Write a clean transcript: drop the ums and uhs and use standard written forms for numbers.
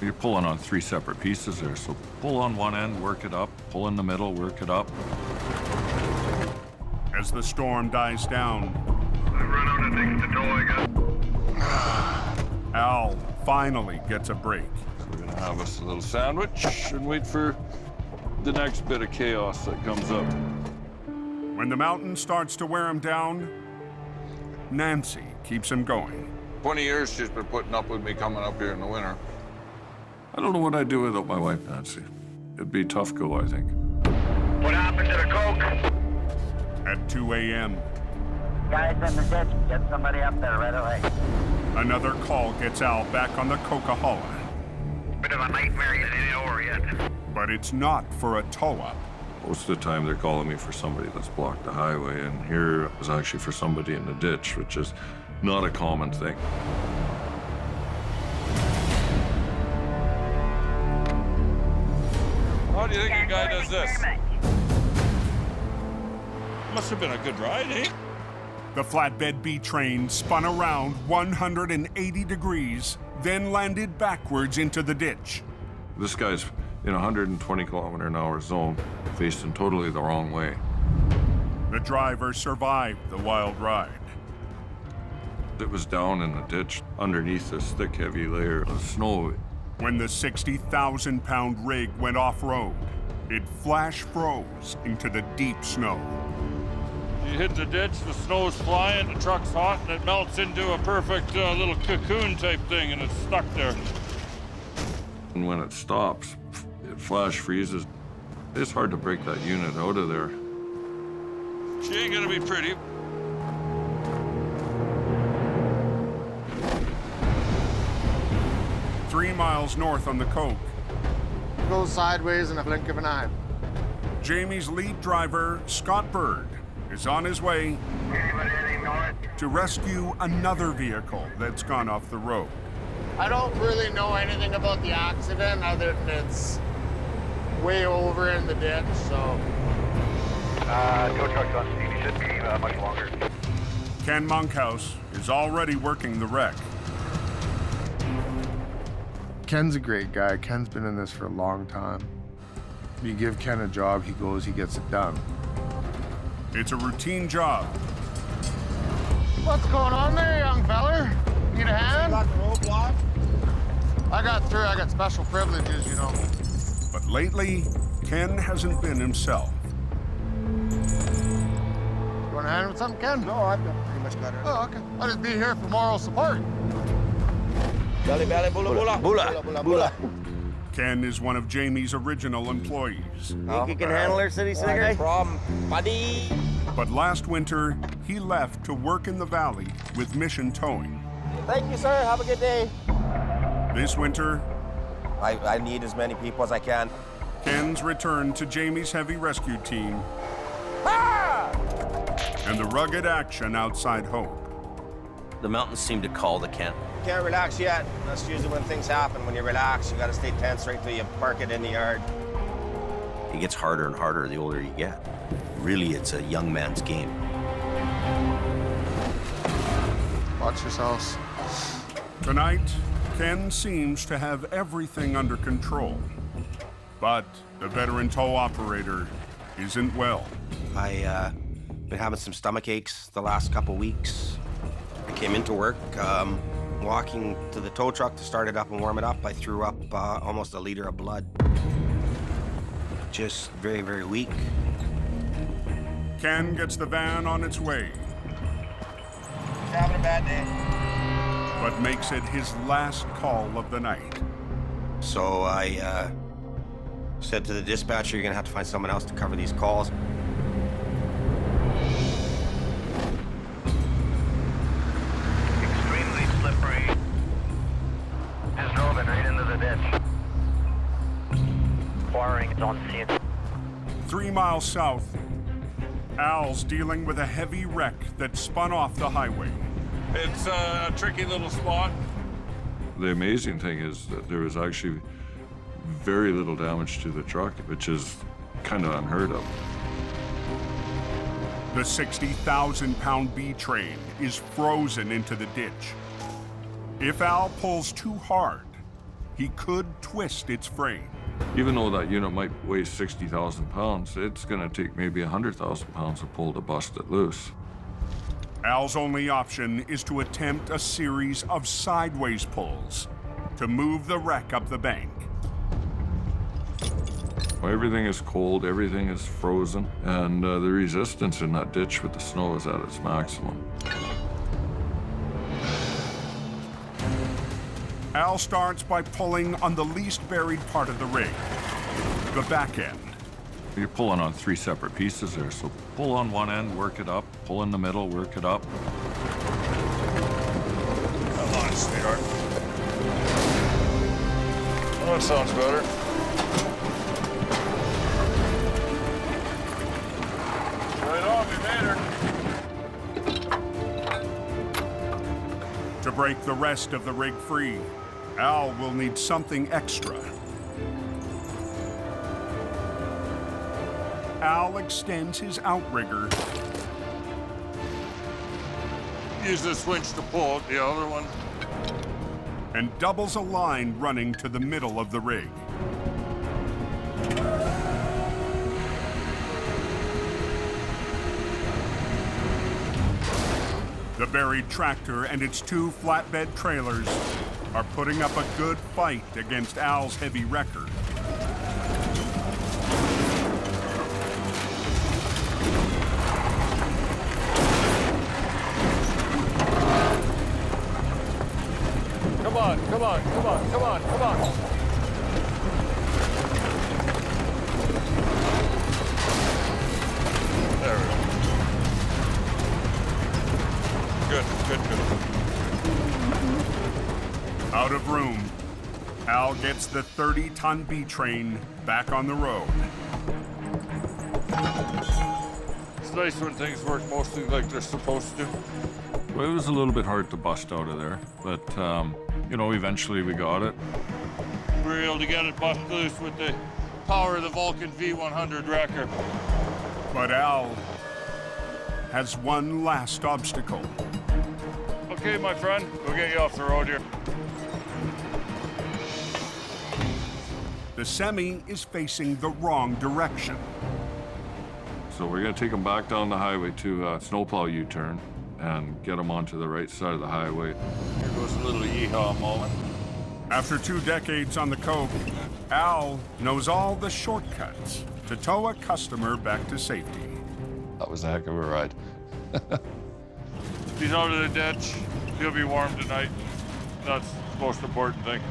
You're pulling on 3 separate pieces there, so pull on one end, work it up, pull in the middle, work it up. As the storm dies down, I've run out of things to tow, I guess. Al finally gets a break. So we're gonna have us a little sandwich and wait for the next bit of chaos that comes up. When the mountain starts to wear him down, Nancy keeps him going. 20 years she's been putting up with me coming up here in the winter. I don't know what I'd do without my wife, Nancy. It'd be a tough go, I think. What happened to the coke? At 2 a.m., Guys in the ditch, get somebody up there right away. another call gets Al back on the Coca-Cola. Bit of a nightmare, you didn't over yet. But it's not for a tow-up. Most of the time they're calling me for somebody that's blocked the highway, and here it was actually for somebody in the ditch, which is not a common thing. How do you think a guy does this? Must have been a good ride, eh? The flatbed B train spun around 180 degrees, then landed backwards into the ditch. This guy's in a 120-kilometer-an-hour zone, facing totally the wrong way. The driver survived the wild ride. It was down in the ditch underneath this thick, heavy layer of snow. When the 60,000-pound rig went off-road, it flash froze into the deep snow. You hit the ditch, the snow's flying, the truck's hot, and it melts into a perfect little cocoon type thing, and it's stuck there. And when it stops, it flash freezes. It's hard to break that unit out of there. She ain't gonna be pretty. Three miles north on the Coke, Goes sideways in a blink of an eye. Jamie's lead driver, Scott Bird, is on his way Anybody anything know it? to rescue another vehicle that's gone off the road. I don't really know anything about the accident other than it's way over in the ditch, so. Tow truck's on speed. He should be much longer. Ken Monkhouse is already working the wreck. Ken's a great guy. Ken's been in this for a long time. You give Ken a job, he goes, he gets it done. It's a routine job, What's going on there, young feller? Need a hand? Got the roadblock. I got through. I got special privileges, you know. but lately, Ken hasn't been himself. You want a hand with something, Ken? No, I've pretty much got it. Oh, okay. I'll just be here for moral support. Belly, belly, bula, bula. Bula, bula, bula. Ken is one of Jamie's original employees. Think you can handle her, city slicker? No problem, buddy. But last winter, he left to work in the valley with Mission Towing. Thank you, sir. Have a good day. This winter, I need as many people as I can. Ken's returned to Jamie's heavy rescue team and the rugged action outside Hope. The mountains seem to call to Kent. Can't relax yet. That's usually when things happen. When you relax, you gotta stay tense right till you park it in the yard. It gets harder and harder the older you get. Really, it's a young man's game. Watch yourselves. Tonight, Ken seems to have everything under control. But the veteran tow operator isn't well. I been having some stomach aches the last couple weeks. I came into work, walking to the tow truck to start it up and warm it up. I threw up almost a liter of blood. Just very, very weak. Ken gets the van on its way, He's having a bad day. but makes it his last call of the night. So I said to the dispatcher, you're gonna have to find someone else to cover these calls. Extremely slippery. Just drove it right into the ditch. Quiring is on scene. 3 miles south, Al's dealing with a heavy wreck that spun off the highway. It's a tricky little spot. The amazing thing is that there was actually very little damage to the truck, which is kind of unheard of. The 60,000-pound B train is frozen into the ditch. If Al pulls too hard, he could twist its frame. Even though that unit might weigh 60,000 pounds, it's gonna take maybe 100,000 pounds of pull to bust it loose. Al's only option is to attempt a series of sideways pulls to move the wreck up the bank. Everything is cold, everything is frozen, and the resistance in that ditch with the snow is at its maximum. Al starts by pulling on the least buried part of the rig, the back end. You're pulling on 3 separate pieces there, so pull on one end, work it up, pull in the middle, work it up. Come on, sweetheart. Oh, that sounds better. Right on, we made her. To break the rest of the rig free, Al will need something extra. Al extends his outrigger. Use this winch to pull out the other one. And doubles a line running to the middle of the rig. The buried tractor and its 2 flatbed trailers are putting up a good fight against Al's heavy wrecker. Come on, come on, come on, come on, come on. There we go. Good, good, good. Out of room, Al gets the 30-ton B train back on the road. It's nice when things work mostly like they're supposed to. Well, it was a little bit hard to bust out of there, but, you know, eventually we got it. We were able to get it bust loose with the power of the Vulcan V100 wrecker. But Al has one last obstacle. Okay, my friend, we'll get you off the road here. The semi is facing the wrong direction. So we're gonna take them back down the highway to snowplow U-turn and get them onto the right side of the highway. Here goes a little yeehaw moment. After 2 decades on the coke, Al knows all the shortcuts to tow a customer back to safety. That was a heck of a ride. He's out of the ditch. He'll be warm tonight. That's the most important thing.